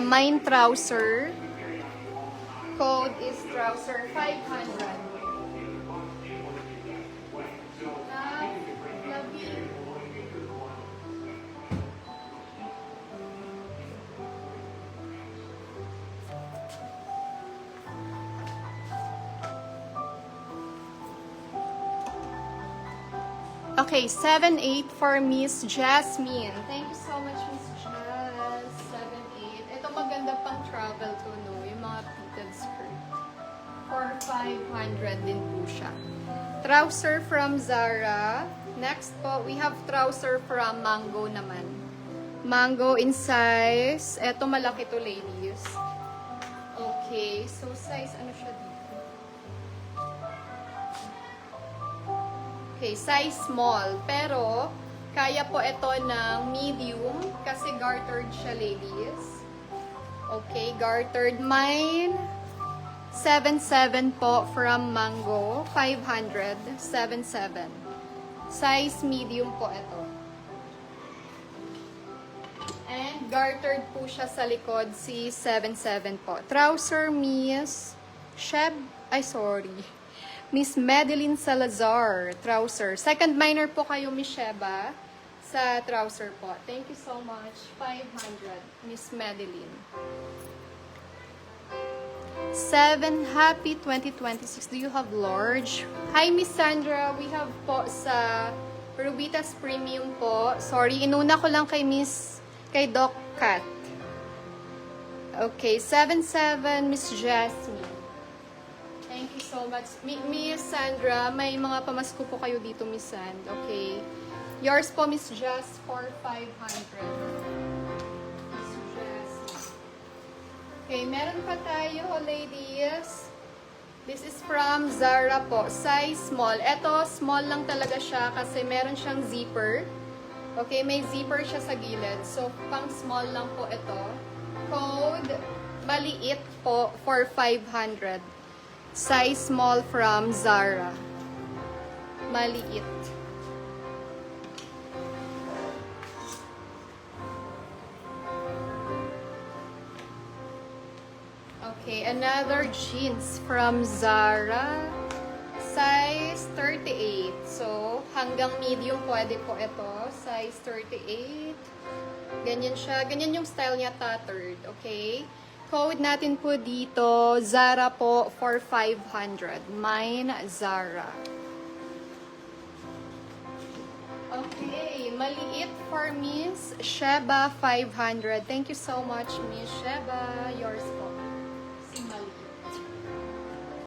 mine trouser. Code is trouser 500. Okay, 7-8 for Miss Jasmine. Thank you so much, Miss Jas. 7-8. Ito maganda pang travel to, no? Yung mga pleated skirt. For 500 din po siya. Trouser from Zara. Next po, we have trouser from Mango naman. Mango in size. Ito malaki to, ladies. Okay, so size ano siya dito? Okay, size small. Pero, kaya po ito ng medium kasi gartered siya, ladies. Okay, gartered. Mine, 7.7 po from Mango. 500, 7.7. Size medium po ito. And gartered po siya sa likod, si 7.7 po. Trouser, Miss Miss Madeline Salazar, trouser. Second minor po kayo, Miss Sheba, sa trouser po. Thank you so much. 500, Miss Madeline. 7, happy 2026. Do you have large? Hi, Miss Sandra. We have po sa Rubitas Premium po. Sorry, inuna ko lang kay Doc Cat. Okay, 7-7, Miss Jasmine. Thank you so much. Miss Sandra, may mga pamasko po kayo dito, Miss Sand. Okay. Yours po, Miss Jess, for 500. Miss Jess. Okay, meron pa tayo, ladies. This is from Zara po. Size small. Ito, small lang talaga siya kasi meron siyang zipper. Okay, may zipper siya sa gilid. So, pang small lang po ito. Code, maliit po for 500. Size small from Zara. Maliit. Okay, another jeans from Zara. Size 38. So, hanggang medium pwede po ito. Size 38. Ganyan siya. Ganyan yung style niya, tattered. Okay? Code natin po dito, Zara po for 500. Mine, Zara. Okay, maliit for Miss Sheba, 500. Thank you so much, Miss Sheba. Yours po.